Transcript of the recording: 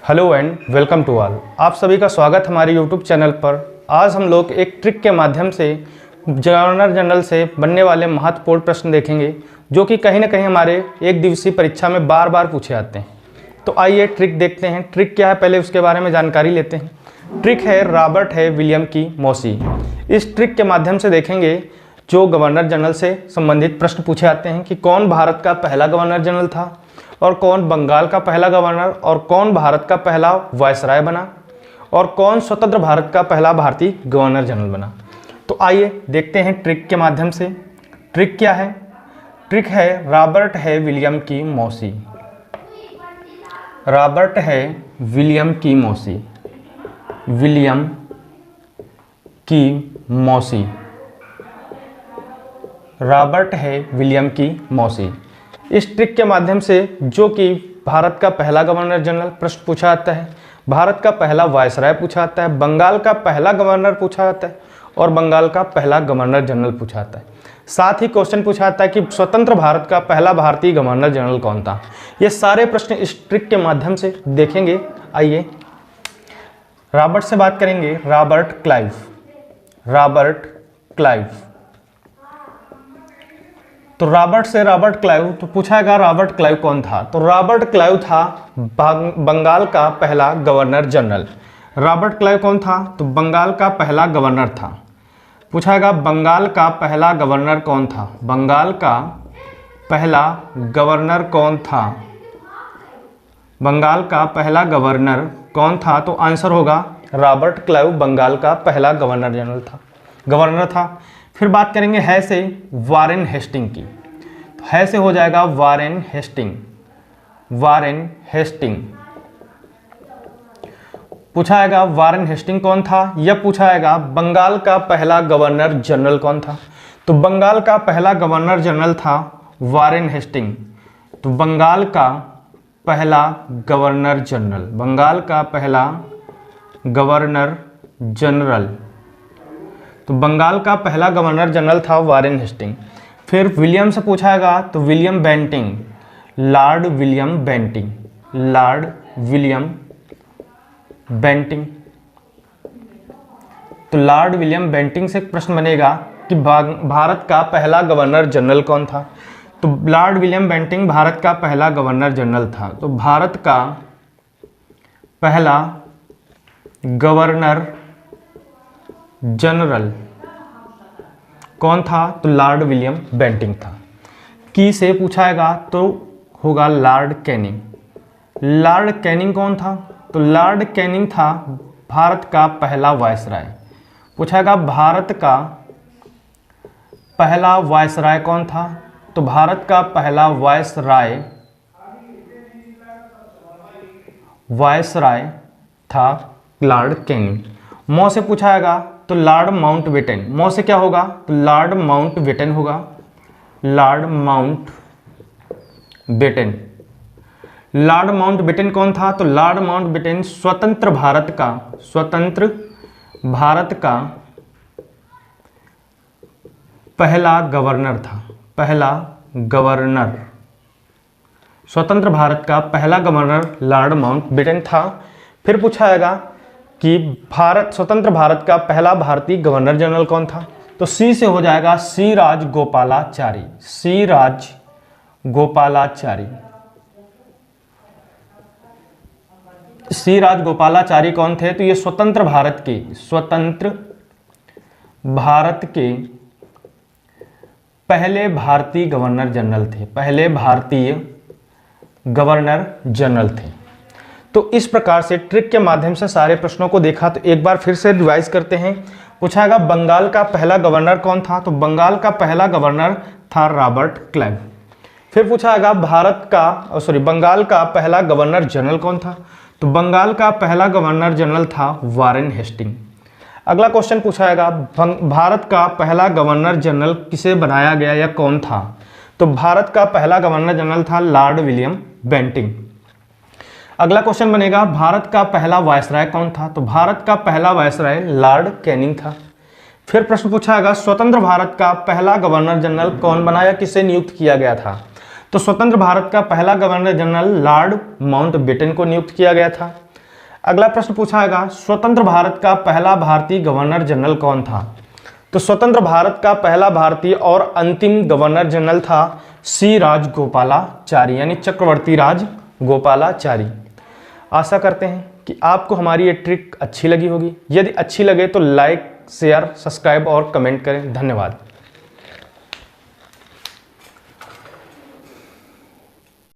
Hello and welcome to all. आप सभी का स्वागत हमारे यूट्यूब चैनल पर। आज हम लोग एक ट्रिक के माध्यम से गवर्नर जनरल से बनने वाले महत्वपूर्ण प्रश्न देखेंगे जो कि कहीं ना कहीं हमारे एक दिवसीय परीक्षा में बार बार पूछे जाते हैं। तो आइए ट्रिक देखते हैं। ट्रिक क्या है पहले उसके बारे में जानकारी लेते हैं। ट्रिक है रॉबर्ट है विलियम की मौसी। इस ट्रिक के माध्यम से देखेंगे जो गवर्नर जनरल से संबंधित प्रश्न पूछे जाते हैं कि कौन भारत का पहला गवर्नर जनरल था और कौन बंगाल का पहला गवर्नर और कौन भारत का पहला वायसराय बना और कौन स्वतंत्र भारत का पहला भारतीय गवर्नर जनरल बना। तो आइए देखते हैं ट्रिक के माध्यम से। ट्रिक क्या है? ट्रिक है रॉबर्ट है विलियम की मौसी। रॉबर्ट है विलियम की मौसी। विलियम की मौसी। रॉबर्ट है विलियम की मौसी। इस ट्रिक के माध्यम से जो कि भारत का पहला गवर्नर जनरल प्रश्न पूछा जाता है, भारत का पहला वायसराय पूछा जाता है, बंगाल का पहला गवर्नर पूछा जाता है और बंगाल का पहला गवर्नर जनरल पूछा जाता है। साथ ही क्वेश्चन पूछा जाता है कि स्वतंत्र भारत का पहला भारतीय गवर्नर जनरल कौन था। ये सारे प्रश्न इस ट्रिक के माध्यम से देखेंगे। आइए रॉबर्ट से बात करेंगे। Robert Clive. Robert Clive. तो रॉबर्ट से रॉबर्ट क्लाइव तो पूछाएगा रॉबर्ट क्लाइव कौन था। तो रॉबर्ट क्लाइव था बंगाल का पहला गवर्नर जनरल। रॉबर्ट क्लाइव कौन था? तो बंगाल का पहला गवर्नर था। पूछाएगा बंगाल का पहला गवर्नर कौन था। बंगाल का पहला गवर्नर कौन था। बंगाल का पहला गवर्नर कौन था? तो आंसर होगा रॉबर्ट क्लाइव बंगाल का पहला गवर्नर जनरल था, गवर्नर था। फिर बात करेंगे है से वारेन हेस्टिंग की। तो है से हो जाएगा वारेन हेस्टिंग। वारेन हेस्टिंग पूछाएगा वारेन हेस्टिंग कौन था। यह पूछाएगा बंगाल का पहला गवर्नर जनरल कौन था। तो बंगाल का पहला गवर्नर जनरल था वारेन हेस्टिंग। तो बंगाल का पहला गवर्नर जनरल, बंगाल का पहला गवर्नर जनरल, तो बंगाल का पहला गवर्नर जनरल था वारेन हेस्टिंग। फिर विलियम से पूछाएगा तो William Bentinck, Lord William Bentinck, Lord William Bentinck. तो लॉर्ड विलियम बेंटिंग से प्रश्न बनेगा कि भारत का पहला गवर्नर जनरल कौन था। तो लॉर्ड विलियम बेंटिंग भारत का पहला गवर्नर जनरल था। तो भारत का पहला गवर्नर जनरल कौन था? तो लॉर्ड विलियम बेंटिंग था। की से पूछाएगा तो होगा लॉर्ड कैनिंग। लॉर्ड कैनिंग कौन था? तो लॉर्ड कैनिंग था भारत का पहला वायसराय। पूछाएगा भारत का पहला वायसराय कौन था? तो भारत का पहला वायसराय था लॉर्ड कैनिंग। मौ से पूछाएगा तो लॉर्ड माउंटबेटन। मौ से क्या होगा? तो लॉर्ड माउंटबेटन होगा। Lord Mountbatten. लॉर्ड माउंटबेटन कौन था? तो लॉर्ड माउंटबेटन स्वतंत्र भारत का पहला गवर्नर था। पहला गवर्नर, स्वतंत्र भारत का पहला गवर्नर लॉर्ड माउंटबेटन था। फिर पूछाएगा कि स्वतंत्र भारत का पहला भारतीय गवर्नर जनरल कौन था। तो सी से हो जाएगा सी राजगोपालाचारी। सी राजगोपालाचारी। सी राजगोपालाचारी कौन थे? तो ये स्वतंत्र भारत के पहले भारतीय गवर्नर जनरल थे। पहले भारतीय गवर्नर जनरल थे। तो इस प्रकार से ट्रिक के माध्यम से सारे प्रश्नों को देखा। तो एक बार फिर से रिवाइज करते हैं। पूछाएगा बंगाल का पहला गवर्नर कौन था। तो बंगाल का पहला गवर्नर था रॉबर्ट क्लाइव। फिर पूछाएगा बंगाल का पहला गवर्नर जनरल कौन था। तो बंगाल का पहला गवर्नर जनरल था वारेन हेस्टिंग। अगला क्वेश्चन पूछाएगा भारत का पहला गवर्नर जनरल किसे बनाया गया या कौन था। तो भारत का पहला गवर्नर जनरल था लॉर्ड विलियम बेंटिंग। अगला क्वेश्चन बनेगा भारत का पहला वायसराय कौन था। तो भारत का पहला वायसराय लॉर्ड कैनिंग था। फिर प्रश्न पूछाएगा स्वतंत्र भारत का पहला गवर्नर जनरल कौन बना या किसे नियुक्त किया गया था। तो स्वतंत्र भारत का पहला गवर्नर जनरल लॉर्ड माउंटबेटन को नियुक्त किया गया था। अगला प्रश्न पूछा गया, स्वतंत्र भारत का पहला भारतीय गवर्नर जनरल कौन था? तो स्वतंत्र भारत का पहला भारतीय और अंतिम गवर्नर जनरल था सी राजगोपालाचारी, यानी चक्रवर्ती राजगोपालाचारी। आशा करते हैं कि आपको हमारी ये ट्रिक अच्छी लगी होगी। यदि अच्छी लगे तो लाइक, शेयर, सब्सक्राइब और कमेंट करें। धन्यवाद।